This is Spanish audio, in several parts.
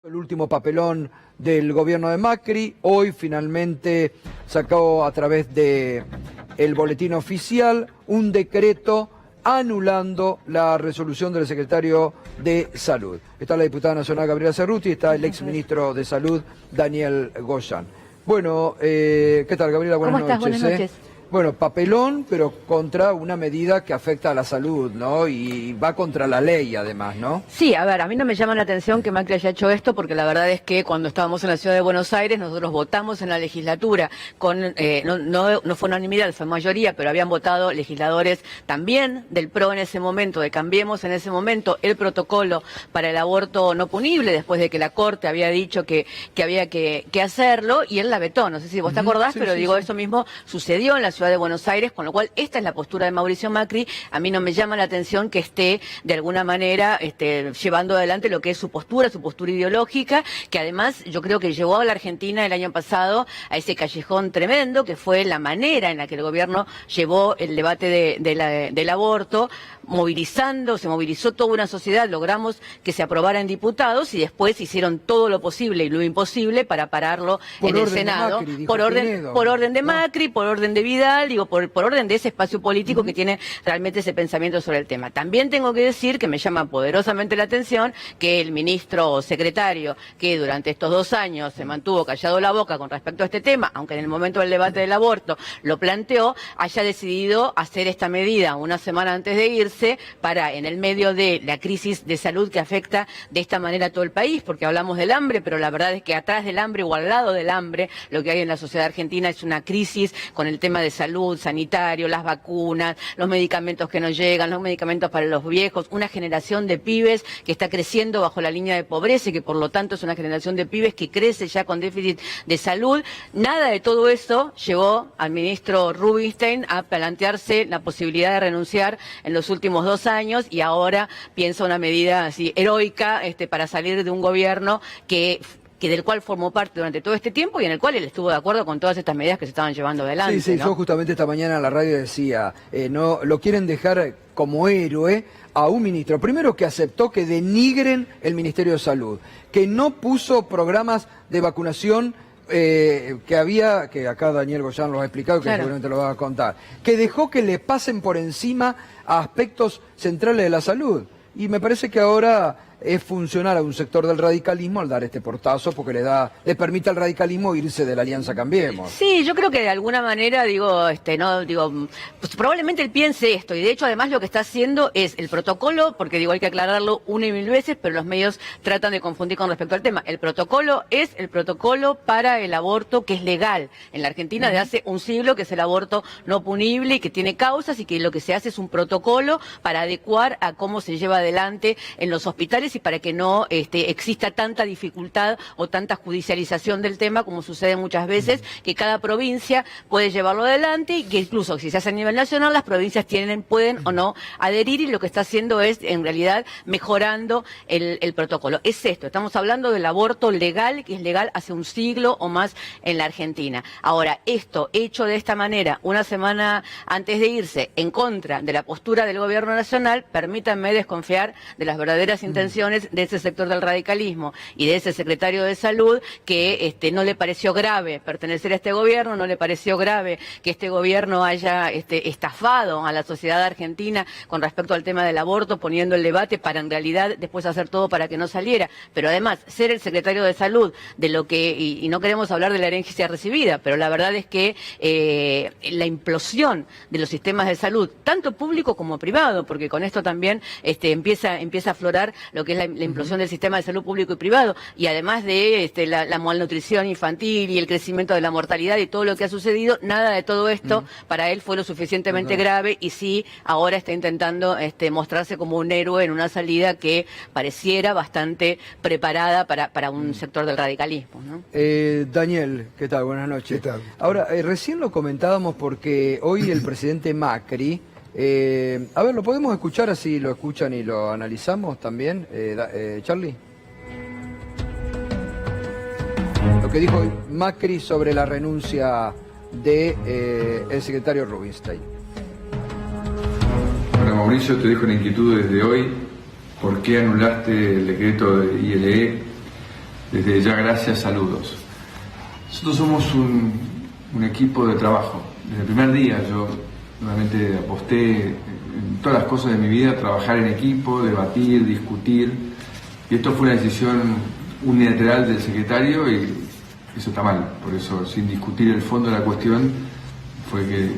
El último papelón del gobierno de Macri, hoy finalmente sacó a través de el boletín oficial un decreto anulando la resolución del secretario de Salud. Está la diputada nacional Gabriela Cerruti, está el exministro de Salud Daniel Goyan. Bueno, ¿qué tal, Gabriela? Buenas noches. Buenas noches. Bueno, papelón, pero contra una medida que afecta a la salud, ¿no? Y va contra la ley, además, ¿no? Sí, a ver, a mí no me llama la atención que Macri haya hecho esto, porque la verdad es que cuando estábamos en la ciudad de Buenos Aires, nosotros votamos en la legislatura, no fue unanimidad, fue mayoría, pero habían votado legisladores también del PRO en ese momento, de Cambiemos en ese momento, el protocolo para el aborto no punible, después de que la Corte había dicho que había que hacerlo, y él la vetó. No sé si vos te acordás, sí, pero sí, digo, sí. Eso mismo sucedió en la ciudad de Buenos Aires, con lo cual esta es la postura de Mauricio Macri. A mí no me llama la atención que esté de alguna manera llevando adelante lo que es su postura ideológica, que además yo creo que llevó a la Argentina el año pasado a ese callejón tremendo, que fue la manera en la que el gobierno llevó el debate del aborto, se movilizó toda una sociedad, logramos que se aprobara en diputados y después hicieron todo lo posible y lo imposible para pararlo en el Senado. Por orden de Macri, por orden de Vidal, por orden de ese espacio político que tiene realmente ese pensamiento sobre el tema. También tengo que decir que me llama poderosamente la atención que el ministro o secretario, que durante estos 2 años se mantuvo callado la boca con respecto a este tema, aunque en el momento del debate del aborto lo planteó, haya decidido hacer esta medida una semana antes de irse para, en el medio de la crisis de salud que afecta de esta manera a todo el país, porque hablamos del hambre, pero la verdad es que atrás del hambre o al lado del hambre, lo que hay en la sociedad argentina es una crisis con el tema de salud, sanitario, las vacunas, los medicamentos que no llegan, los medicamentos para los viejos, una generación de pibes que está creciendo bajo la línea de pobreza y que por lo tanto es una generación de pibes que crece ya con déficit de salud. Nada de todo eso llevó al ministro Rubinstein a plantearse la posibilidad de renunciar en los últimos 2 años, y ahora piensa una medida así heroica para salir de un gobierno que del cual formó parte durante todo este tiempo y en el cual él estuvo de acuerdo con todas estas medidas que se estaban llevando adelante. Sí, ¿no? yo justamente esta mañana en la radio decía, no lo quieren dejar como héroe a un ministro, primero que aceptó que denigren el Ministerio de Salud, que no puso programas de vacunación que acá Daniel Goyan lo ha explicado, que claro, seguramente lo va a contar, que dejó que le pasen por encima a aspectos centrales de la salud. Y me parece que ahora es funcional a un sector del radicalismo al dar este portazo, porque le permite al radicalismo irse de la Alianza Cambiemos. Sí, yo creo que de alguna manera, pues probablemente él piense esto, y de hecho además lo que está haciendo es el protocolo, porque hay que aclararlo 1 y 1000 veces, pero los medios tratan de confundir con respecto al tema. El protocolo es el protocolo para el aborto que es legal en la Argentina de hace un siglo, que es el aborto no punible y que tiene causas, y que lo que se hace es un protocolo para adecuar a cómo se lleva adelante en los hospitales y para que no exista tanta dificultad o tanta judicialización del tema como sucede muchas veces, que cada provincia puede llevarlo adelante y que incluso si se hace a nivel nacional las provincias pueden o no adherir, y lo que está haciendo es en realidad mejorando el protocolo. Es esto, estamos hablando del aborto legal, que es legal hace un siglo o más en la Argentina. Ahora, esto hecho de esta manera, una semana antes de irse, en contra de la postura del gobierno nacional, permítanme desconfiar de las verdaderas intenciones de ese sector del radicalismo y de ese secretario de Salud, que no le pareció grave pertenecer a este gobierno, no le pareció grave que este gobierno haya estafado a la sociedad argentina con respecto al tema del aborto, poniendo el debate para en realidad después hacer todo para que no saliera. Pero además, ser el secretario de Salud de lo que, y no queremos hablar de la herencia recibida, pero la verdad es que la implosión de los sistemas de salud, tanto público como privado, porque con esto también empieza a aflorar lo que es la implosión del sistema de salud público y privado, y además de la malnutrición infantil y el crecimiento de la mortalidad y todo lo que ha sucedido, nada de todo esto para él fue lo suficientemente grave, y sí, ahora está intentando mostrarse como un héroe en una salida que pareciera bastante preparada para un sector del radicalismo, ¿no? Daniel, ¿qué tal? Buenas noches. ¿Qué tal? Ahora, recién lo comentábamos porque hoy el presidente Macri, a ver, ¿lo podemos escuchar así lo escuchan y lo analizamos también, Charlie? Lo que dijo Macri sobre la renuncia de el secretario Rubinstein. Bueno, Mauricio, te dejo una inquietud desde hoy. ¿Por qué anulaste el decreto de ILE Desde ya, gracias, saludos. Nosotros somos un equipo de trabajo. Desde el primer día yo realmente aposté en todas las cosas de mi vida, trabajar en equipo, debatir, discutir. Y esto fue una decisión unilateral del secretario y eso está mal. Por eso, sin discutir el fondo de la cuestión, fue que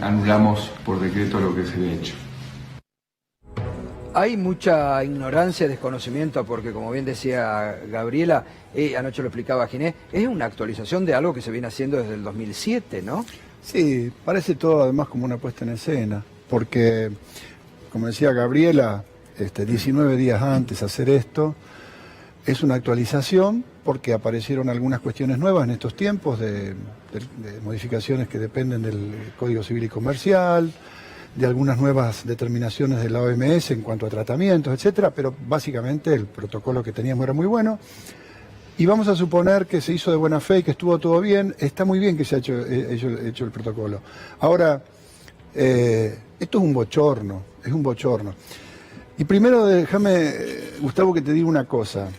anulamos por decreto lo que se había hecho. Hay mucha ignorancia, desconocimiento, porque como bien decía Gabriela, anoche lo explicaba Ginés, es una actualización de algo que se viene haciendo desde el 2007, ¿no? Sí, parece todo además como una puesta en escena, porque, como decía Gabriela, 19 días antes de hacer esto, es una actualización porque aparecieron algunas cuestiones nuevas en estos tiempos de modificaciones que dependen del Código Civil y Comercial, de algunas nuevas determinaciones de la OMS en cuanto a tratamientos, etcétera, pero básicamente el protocolo que teníamos era muy bueno. Y vamos a suponer que se hizo de buena fe y que estuvo todo bien. Está muy bien que se ha hecho el protocolo. Ahora, esto es un bochorno, Y primero déjame, Gustavo, que te diga una cosa.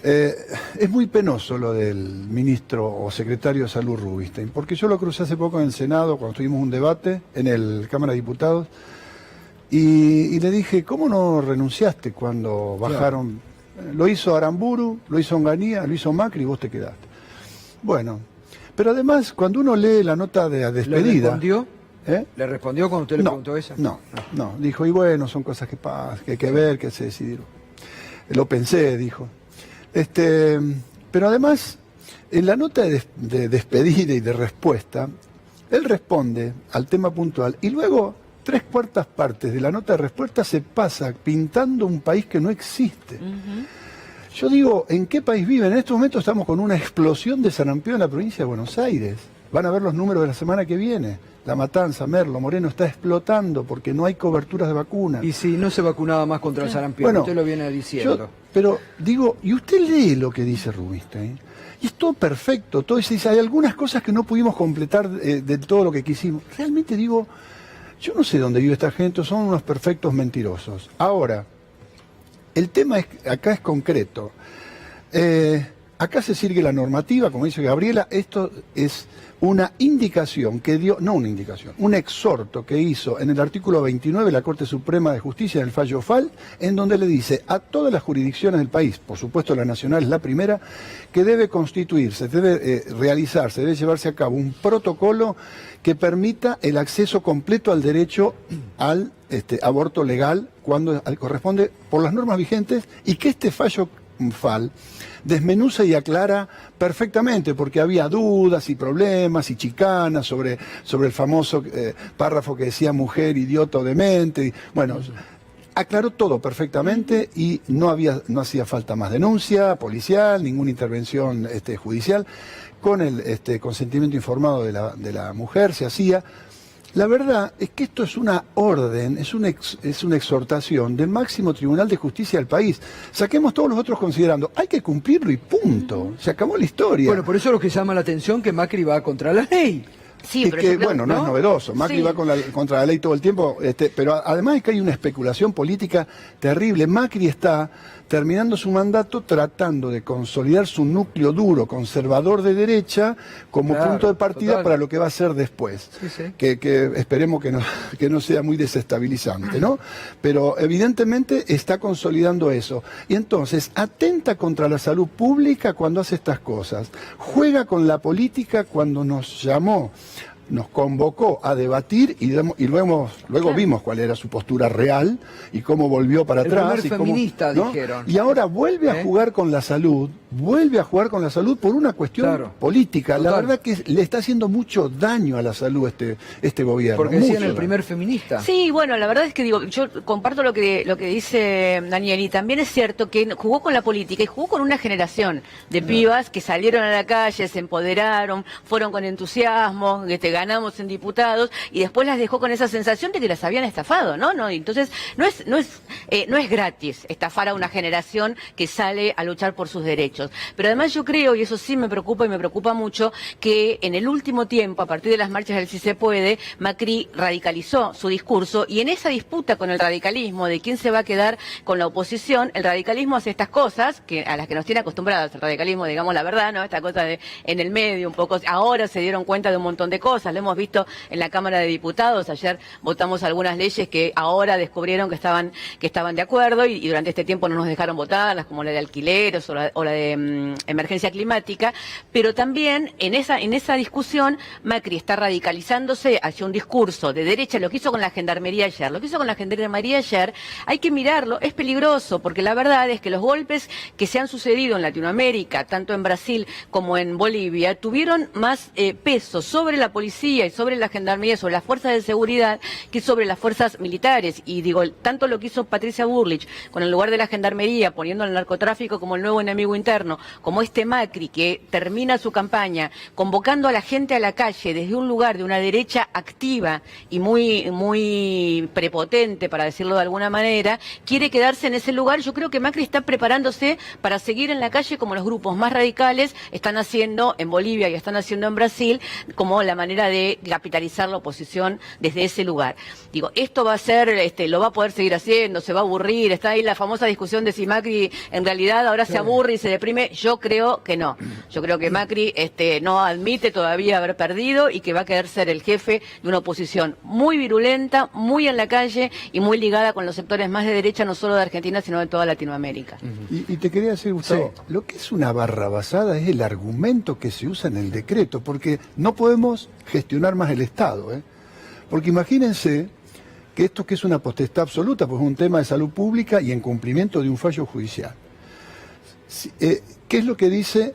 Es muy penoso lo del ministro o secretario de Salud Rubinstein, porque yo lo crucé hace poco en el Senado cuando tuvimos un debate en el Cámara de Diputados y le dije, ¿cómo no renunciaste cuando bajaron? Lo hizo Aramburu, lo hizo Onganía, lo hizo Macri y vos te quedaste. Bueno, pero además cuando uno lee la nota de despedida... ¿Le respondió? ¿Le respondió cuando usted le preguntó eso? No, dijo, y bueno, son cosas que pasan, que hay que ver, que se decidieron. Lo pensé, dijo. Pero además, en la nota de despedida y de respuesta, él responde al tema puntual y luego 3/4 partes de la nota de respuesta se pasa pintando un país que no existe. Yo digo, ¿en qué país viven? En estos momentos estamos con una explosión de sarampión en la provincia de Buenos Aires. Van a ver los números de la semana que viene. La Matanza, Merlo, Moreno está explotando porque no hay coberturas de vacunas. Y si no se vacunaba más contra el sarampión, bueno, usted lo viene diciendo. Pero digo, y usted lee lo que dice Rubinstein, y es todo perfecto, todo dice, hay algunas cosas que no pudimos completar de todo lo que quisimos. Realmente digo, yo no sé dónde vive esta gente, son unos perfectos mentirosos. Ahora, el tema acá es concreto. Acá se sigue la normativa, como dice Gabriela, esto es una indicación que dio, no una indicación, un exhorto que hizo en el artículo 29 la Corte Suprema de Justicia en el fallo FAL, en donde le dice a todas las jurisdicciones del país, por supuesto la nacional es la primera, que debe constituirse, debe realizarse, debe llevarse a cabo un protocolo que permita el acceso completo al derecho al aborto legal cuando corresponde por las normas vigentes y que este fallo FAL desmenuza y aclara perfectamente, porque había dudas y problemas y chicanas sobre el famoso párrafo que decía mujer, idiota o demente. Bueno, aclaró todo perfectamente y no hacía falta más denuncia policial, ninguna intervención judicial. Con el consentimiento informado de la mujer se hacía. La verdad es que esto es una orden, es una exhortación del máximo tribunal de justicia del país. Saquemos todos los otros considerando, hay que cumplirlo y punto. Se acabó la historia. Bueno, por eso es lo que llama la atención que Macri va contra la ley. Sí, es que, bueno, no es novedoso. Macri va contra la ley todo el tiempo, pero además es que hay una especulación política terrible. Macri está terminando su mandato tratando de consolidar su núcleo duro, conservador de derecha, como punto de partida para lo que va a ser después. Sí. Que esperemos que no sea muy desestabilizante, ¿no? Pero evidentemente está consolidando eso. Y entonces atenta contra la salud pública cuando hace estas cosas. Juega con la política cuando nos llamó, nos convocó a debatir y luego vimos cuál era su postura real y cómo volvió para atrás. El primer feminista, ¿no? Dijeron. Y ahora vuelve a jugar con la salud, por una cuestión política. Total. La verdad que le está haciendo mucho daño a la salud este gobierno. Porque decían el primer feminista. Sí, bueno, la verdad es que digo, yo comparto lo que dice Daniel, y también es cierto que jugó con la política y jugó con una generación de pibas que salieron a la calle, se empoderaron, fueron con entusiasmo, ganamos en diputados, y después las dejó con esa sensación de que las habían estafado, ¿no? Entonces, no es gratis estafar a una generación que sale a luchar por sus derechos. hechos. Pero además yo creo, y eso sí me preocupa y me preocupa mucho, que en el último tiempo, a partir de las marchas del Sí se puede, Macri radicalizó su discurso, y en esa disputa con el radicalismo de quién se va a quedar con la oposición, el radicalismo hace estas cosas a las que nos tiene acostumbrados el radicalismo, digamos la verdad, ¿no? Esta cosa de en el medio un poco, ahora se dieron cuenta de un montón de cosas, lo hemos visto en la Cámara de Diputados, ayer votamos algunas leyes que ahora descubrieron que estaban de acuerdo y durante este tiempo no nos dejaron votarlas, como la de alquileres o la de emergencia climática, pero también en esa discusión Macri está radicalizándose hacia un discurso de derecha, lo que hizo con la Gendarmería ayer. Lo que hizo con la Gendarmería ayer, hay que mirarlo, es peligroso, porque la verdad es que los golpes que se han sucedido en Latinoamérica, tanto en Brasil como en Bolivia, tuvieron más peso sobre la policía y sobre la Gendarmería, sobre las fuerzas de seguridad, que sobre las fuerzas militares. Y digo, tanto lo que hizo Patricia Bullrich con el lugar de la Gendarmería, poniendo al narcotráfico como el nuevo enemigo interno, como este Macri que termina su campaña convocando a la gente a la calle desde un lugar de una derecha activa y muy prepotente, para decirlo de alguna manera, quiere quedarse en ese lugar. Yo creo que Macri está preparándose para seguir en la calle como los grupos más radicales están haciendo en Bolivia y están haciendo en Brasil, como la manera de capitalizar la oposición desde ese lugar. Digo, esto va a ser, lo va a poder seguir haciendo, se va a aburrir, está ahí la famosa discusión de si Macri en realidad ahora se aburre y se deprime. Yo creo que no. Yo creo que Macri no admite todavía haber perdido y que va a querer ser el jefe de una oposición muy virulenta, muy en la calle y muy ligada con los sectores más de derecha, no solo de Argentina, sino de toda Latinoamérica. Y te quería decir, Gustavo, lo que es una barrabasada es el argumento que se usa en el decreto, porque no podemos gestionar más el Estado, ¿eh? Porque imagínense que esto que es una potestad absoluta, pues es un tema de salud pública y en cumplimiento de un fallo judicial. ¿Qué es lo que dice?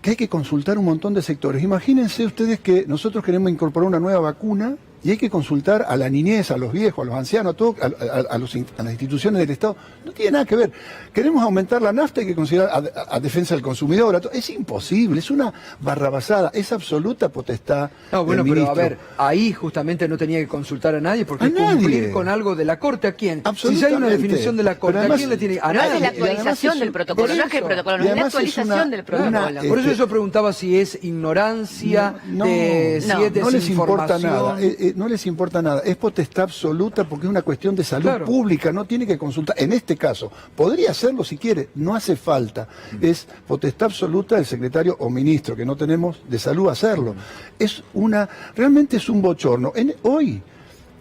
Que hay que consultar un montón de sectores. Imagínense ustedes que nosotros queremos incorporar una nueva vacuna y hay que consultar a la niñez, a los viejos, a los ancianos, a las instituciones del Estado. No tiene nada que ver. Queremos aumentar la nafta, hay que considerar a defensa del consumidor. Es imposible, es una barrabasada, es absoluta potestad. No, bueno, del pero ministro. a ver, ahí justamente no tenía que consultar a nadie, porque cumplir con algo de la Corte, ¿a quién? Si ya hay una definición de la Corte, además, ¿a quién le tiene? A No nadie. es la actualización del protocolo, no es que el protocolo, no es la actualización del protocolo. Por eso yo preguntaba si es ignorancia, si es no les importa nada, desinformación. no les importa nada, es potestad absoluta porque es una cuestión de salud Claro. pública, no tiene que consultar. En este caso, podría hacerlo si quiere, no hace falta. Es potestad absoluta del secretario o ministro, que no tenemos, de salud hacerlo. Realmente es un bochorno. Hoy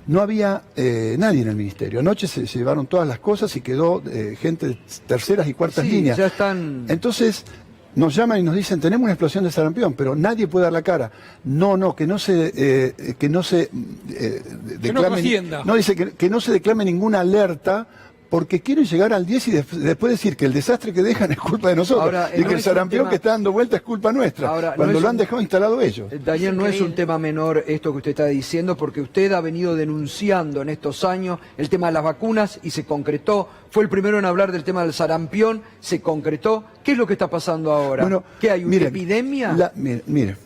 no había nadie en el ministerio. Anoche se llevaron todas las cosas y quedó gente de terceras y cuartas líneas. Ya están. Entonces nos llaman y nos dicen, tenemos una explosión de sarampión, pero nadie puede dar la cara. Que no se declame, dice que no se declame ninguna alerta, porque quieren llegar al 10 y después decir que el desastre que dejan es culpa de nosotros. Ahora, y que el sarampión que está dando vuelta es culpa nuestra, Ahora, cuando lo han dejado instalado ellos. Daniel, no es un tema menor esto que usted está diciendo, porque usted ha venido denunciando en estos años el tema de las vacunas y se concretó. Fue el primero en hablar del tema del sarampión, se concretó. ¿Qué es lo que está pasando ahora? Bueno, ¿Qué hay, una epidemia? Mire,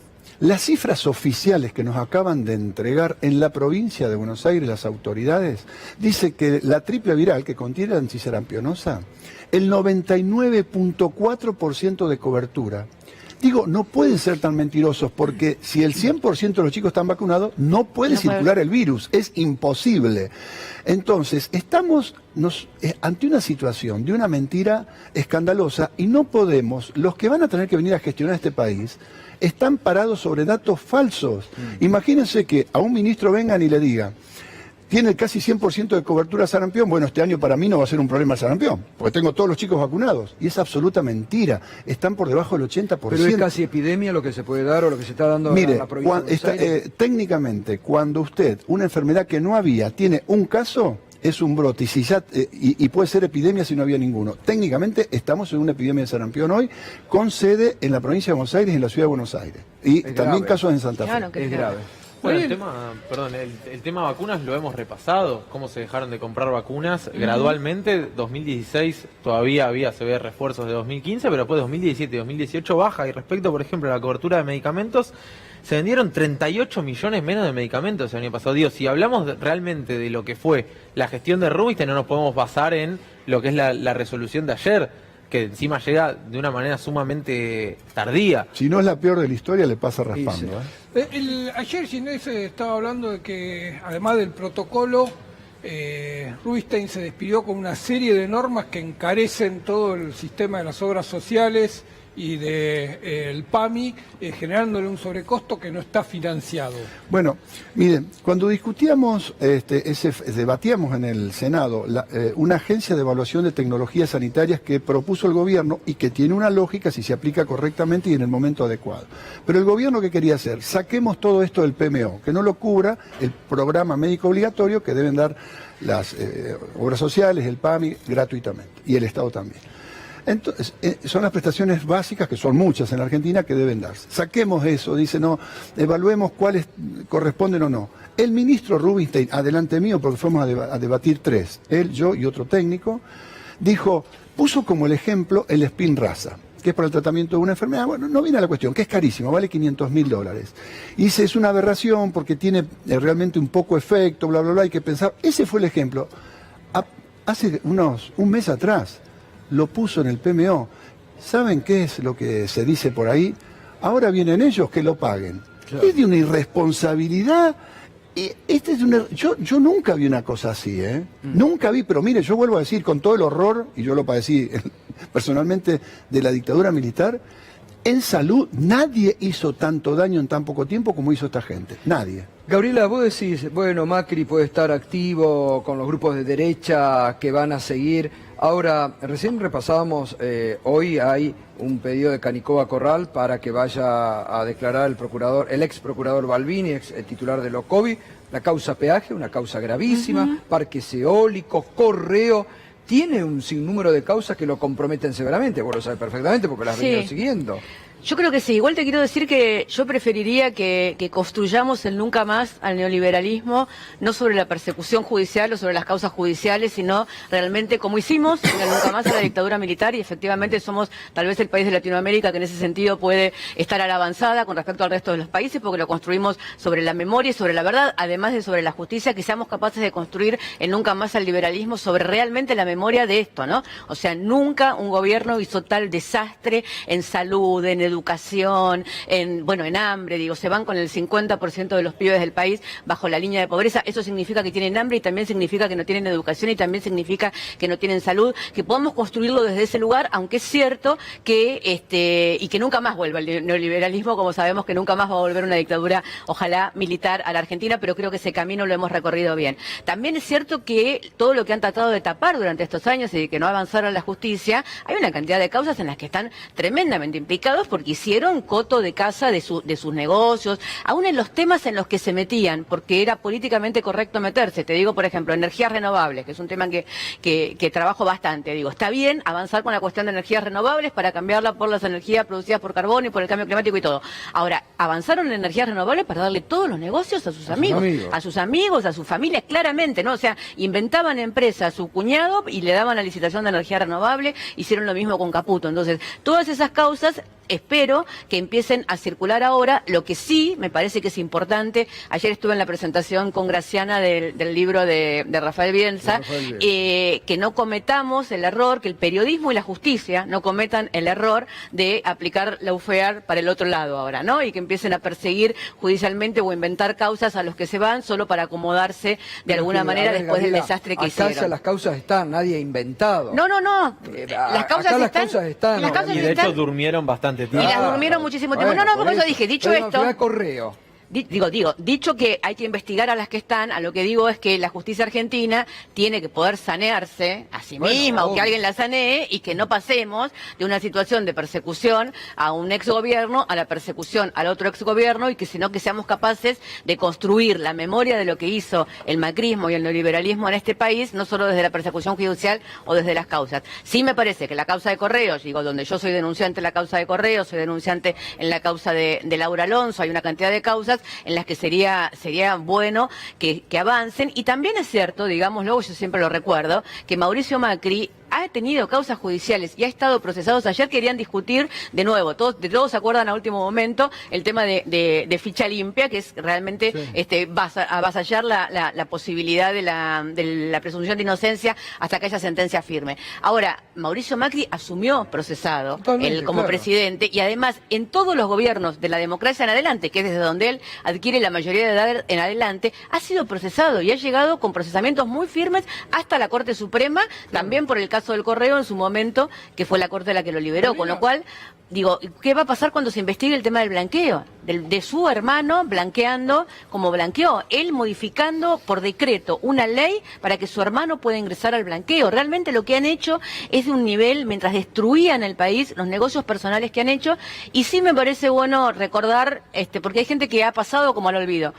las cifras oficiales que nos acaban de entregar en la provincia de Buenos Aires las autoridades, dice que la triple viral que contiene la antisarampionosa, el 99.4% de cobertura. Digo, no pueden ser tan mentirosos, porque si el 100% de los chicos están vacunados, no puede circular el virus, es imposible. Entonces, estamos ante una situación de una mentira escandalosa y no podemos, los que van a tener que venir a gestionar este país, están parados sobre datos falsos. Imagínense que a un ministro vengan y le digan, tiene casi 100% de cobertura sarampión, bueno, este año para mí no va a ser un problema el sarampión, porque tengo todos los chicos vacunados. Y es absoluta mentira, están por debajo del 80%. Pero es casi epidemia lo que se puede dar o lo que se está dando en la provincia de Buenos Aires. Técnicamente, cuando usted, una enfermedad que no había, tiene un caso, es un brote, y puede ser epidemia si no había ninguno. Técnicamente estamos en una epidemia de sarampión hoy, con sede en la provincia de Buenos Aires y en la ciudad de Buenos Aires. Y también casos en Santa Fe. Claro que es grave. Bueno, el tema vacunas lo hemos repasado, cómo se dejaron de comprar vacunas gradualmente. 2016 todavía se ve refuerzos de 2015, pero después 2017 y 2018 baja. Y respecto, por ejemplo, a la cobertura de medicamentos, se vendieron 38 millones menos de medicamentos el año pasado. Digo, si hablamos realmente de lo que fue la gestión de Rubinstein, no nos podemos basar en lo que es la resolución de ayer, que encima llega de una manera sumamente tardía. Si no es la peor de la historia, le pasa Sí, raspando. sí. Ayer Ginés estaba hablando de que, además del protocolo, Rubinstein se despidió con una serie de normas que encarecen todo el sistema de las obras sociales y del PAMI, generándole un sobrecosto que no está financiado. Bueno, miren, cuando discutíamos, debatíamos en el Senado una agencia de evaluación de tecnologías sanitarias que propuso el gobierno y que tiene una lógica si se aplica correctamente y en el momento adecuado. Pero el gobierno, ¿qué quería hacer? Saquemos todo esto del PMO, que no lo cubra el programa médico obligatorio que deben dar las obras sociales, el PAMI, gratuitamente, y el Estado también. Entonces, son las prestaciones básicas, que son muchas en la Argentina, que deben darse. Saquemos eso, dice, no, evaluemos cuáles corresponden o no. El ministro Rubinstein, adelante mío, porque fuimos a debatir tres, él, yo y otro técnico, puso como el ejemplo el Spinraza, que es para el tratamiento de una enfermedad. Bueno, no viene a la cuestión, que es carísimo, vale $500.000. Y dice, es una aberración porque tiene realmente un poco efecto, bla, bla, bla, hay que pensar. Ese fue el ejemplo. Hace un mes atrás, lo puso en el PMO. ¿Saben qué es lo que se dice por ahí? Ahora vienen ellos que lo paguen. Claro. Es de una irresponsabilidad. Yo nunca vi una cosa así, Nunca vi, pero mire, yo vuelvo a decir con todo el horror, y yo lo padecí personalmente de la dictadura militar, en salud nadie hizo tanto daño en tan poco tiempo como hizo esta gente. Nadie. Gabriela, vos decís, bueno, Macri puede estar activo con los grupos de derecha que van a seguir. Ahora, recién repasábamos, hoy hay un pedido de Canicoba Corral para que vaya a declarar el ex procurador Balbini, ex titular de Locovi, la causa peaje, una causa gravísima, parques eólicos, correo. Tiene un sinnúmero de causas que lo comprometen severamente, vos lo sabés perfectamente porque las has venido siguiendo. Yo creo que sí. Igual te quiero decir que yo preferiría que construyamos el nunca más al neoliberalismo, no sobre la persecución judicial o sobre las causas judiciales, sino realmente como hicimos en el nunca más a la dictadura militar, y efectivamente somos tal vez el país de Latinoamérica que en ese sentido puede estar a la avanzada con respecto al resto de los países, porque lo construimos sobre la memoria y sobre la verdad, además de sobre la justicia, que seamos capaces de construir el nunca más al liberalismo sobre realmente la memoria de esto, ¿no? O sea, nunca un gobierno hizo tal desastre en salud, en educación, en hambre, se van con el 50% de los pibes del país bajo la línea de pobreza. Eso significa que tienen hambre y también significa que no tienen educación y también significa que no tienen salud, que podamos construirlo desde ese lugar, aunque es cierto que y que nunca más vuelva el neoliberalismo, como sabemos que nunca más va a volver una dictadura, ojalá militar, a la Argentina, pero creo que ese camino lo hemos recorrido bien. También es cierto que todo lo que han tratado de tapar durante estos años y que no avanzaron la justicia, hay una cantidad de causas en las que están tremendamente implicados porque hicieron coto de casa de sus negocios, aún en los temas en los que se metían, porque era políticamente correcto meterse. Te digo, por ejemplo, energías renovables, que es un tema que trabajo bastante. Está bien avanzar con la cuestión de energías renovables para cambiarla por las energías producidas por carbón y por el cambio climático y todo. Ahora, avanzaron en energías renovables para darle todos los negocios a sus amigos, a sus familias, claramente, ¿no? O sea, inventaban empresas a su cuñado y le daban la licitación de energía renovable, hicieron lo mismo con Caputo. Entonces, todas esas causas espero que empiecen a circular ahora. Lo que sí me parece que es importante, ayer estuve en la presentación con Graciana del libro de Rafael Bielsa, que no cometamos el error, que el periodismo y la justicia no cometan el error de aplicar lawfare para el otro lado ahora, ¿no? Y que empiecen a perseguir judicialmente o inventar causas a los que se van solo para acomodarse de alguna manera después del desastre que hicieron. Las causas están, nadie ha inventado. No. Las causas están. Y de hecho durmieron bastante tiempo. Y las durmieron muchísimo tiempo. Por eso dije, dicho esto... Correo. Dicho que hay que investigar a las que están, a lo que digo es que la justicia argentina tiene que poder sanearse a sí misma, o que alguien la sanee, y que no pasemos de una situación de persecución a un exgobierno, a la persecución al otro exgobierno, y que sino que seamos capaces de construir la memoria de lo que hizo el macrismo y el neoliberalismo en este país, no solo desde la persecución judicial o desde las causas. Sí me parece que la causa de Correos, donde yo soy denunciante en la causa de Correos, soy denunciante en la causa de Laura Alonso, hay una cantidad de causas en las que sería bueno que avancen. Y también es cierto, digámoslo, yo siempre lo recuerdo, que Mauricio Macri ha tenido causas judiciales y ha estado procesados. Ayer querían discutir de nuevo, todos se acuerdan a último momento, el tema de ficha limpia, que es realmente avasallar la posibilidad de la presunción de inocencia hasta que haya sentencia firme. Ahora, Mauricio Macri asumió procesado como presidente, y además en todos los gobiernos de la democracia en adelante, que es desde donde él adquiere la mayoría de edad en adelante, ha sido procesado y ha llegado con procesamientos muy firmes hasta la Corte Suprema, también por el caso del Correo en su momento, que fue la Corte la que lo liberó, con lo cual, digo, ¿qué va a pasar cuando se investigue el tema del blanqueo? De su hermano blanqueando como blanqueó, él modificando por decreto una ley para que su hermano pueda ingresar al blanqueo. Realmente lo que han hecho es de un nivel, mientras destruían el país, los negocios personales que han hecho, y sí me parece bueno recordar, porque hay gente que ha pasado como al olvido.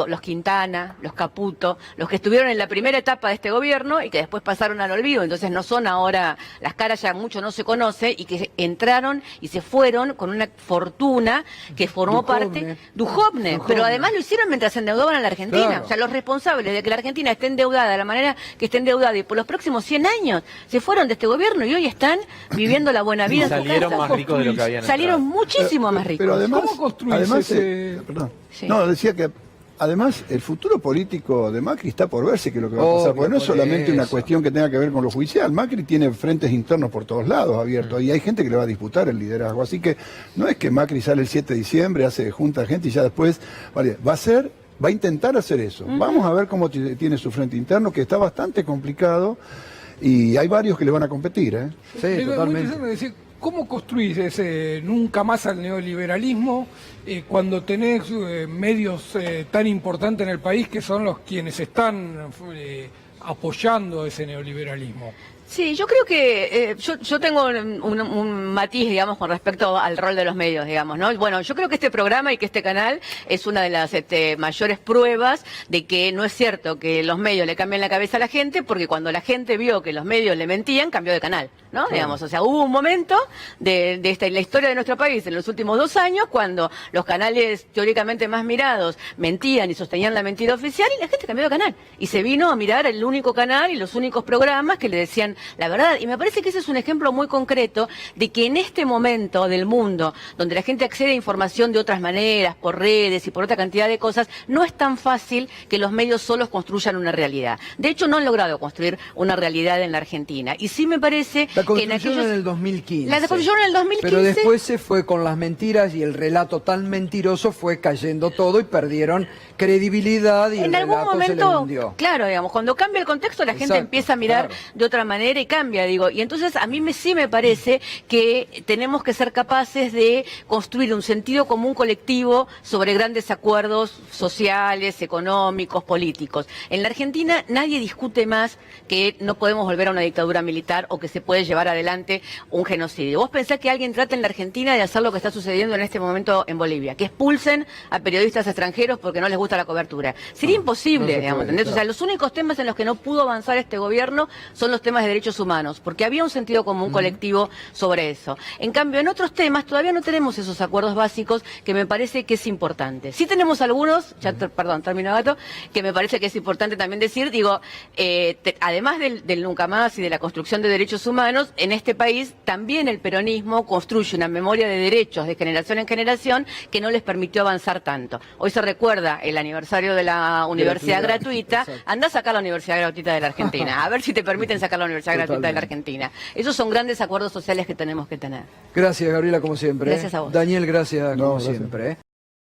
Los Quintana, los Caputo, los que estuvieron en la primera etapa de este gobierno y que después pasaron al olvido, entonces no son ahora, las caras ya mucho no se conoce, y que entraron y se fueron con una fortuna que formó parte Duhovne, pero además lo hicieron mientras se endeudaban a la Argentina. Claro. O sea, los responsables de que la Argentina esté endeudada de la manera que esté endeudada y por los próximos 100 años se fueron de este gobierno y hoy están viviendo la buena vida. Salieron más ricos de lo que habían Salieron muchísimo más ricos. Pero además, ¿cómo construís ese...? Perdón. Sí. No, decía que además el futuro político de Macri está por verse que lo que va a pasar, porque no es solamente una cuestión que tenga que ver con lo judicial. Macri tiene frentes internos por todos lados abiertos y hay gente que le va a disputar el liderazgo. Así que no es que Macri sale el 7 de diciembre, hace junta de gente y ya después va a intentar hacer eso. Vamos a ver cómo tiene su frente interno, que está bastante complicado y hay varios que le van a competir. Sí, totalmente. Decir, ¿cómo construís ese nunca más al neoliberalismo cuando tenés medios tan importantes en el país que son los quienes están apoyando ese neoliberalismo? Sí, yo creo que yo tengo un matiz, digamos, con respecto al rol de los medios, digamos, ¿no? Bueno, yo creo que este programa y que este canal es una de las mayores pruebas de que no es cierto que los medios le cambien la cabeza a la gente, porque cuando la gente vio que los medios le mentían, cambió de canal, ¿no? Claro. Digamos, o sea, hubo un momento de la historia de nuestro país en los últimos 2 años cuando los canales teóricamente más mirados mentían y sostenían la mentira oficial y la gente cambió de canal y se vino a mirar el único canal y los únicos programas que le decían la verdad. Y me parece que ese es un ejemplo muy concreto de que en este momento del mundo, donde la gente accede a información de otras maneras, por redes y por otra cantidad de cosas, no es tan fácil que los medios solos construyan una realidad. De hecho, no han logrado construir una realidad en la Argentina. Y sí me parece la que en el 2015. La construyeron en el 2015. Pero después se fue con las mentiras y el relato tan mentiroso fue cayendo todo y perdieron credibilidad y en el algún relato momento, se les hundió. Claro, digamos, cuando cambia el contexto la gente empieza a mirar de otra manera y cambia, digo. Y entonces a mí sí me parece que tenemos que ser capaces de construir un sentido común colectivo sobre grandes acuerdos sociales, económicos, políticos. En la Argentina nadie discute más que no podemos volver a una dictadura militar o que se puede llevar adelante un genocidio. Vos pensás que alguien trata en la Argentina de hacer lo que está sucediendo en este momento en Bolivia, que expulsen a periodistas extranjeros porque no les gusta la cobertura. Sería imposible, digamos, ¿entendés? O sea, los únicos temas en los que no pudo avanzar este gobierno son los temas de derechos humanos, porque había un sentido común colectivo sobre eso. En cambio, en otros temas todavía no tenemos esos acuerdos básicos que me parece que es importante. Sí tenemos algunos, perdón, termino Gato, que me parece que es importante también decir, digo, además del nunca más y de la construcción de derechos humanos, en este país también el peronismo construye una memoria de derechos de generación en generación que no les permitió avanzar tanto. Hoy se recuerda el aniversario de la universidad gratuita. Anda a sacar la universidad gratuita de la Argentina, a ver si te permiten sacar la universidad gratuita de la Argentina. Esos son grandes acuerdos sociales que tenemos que tener. Gracias, Gabriela, como siempre. Gracias a vos. Daniel, gracias como siempre.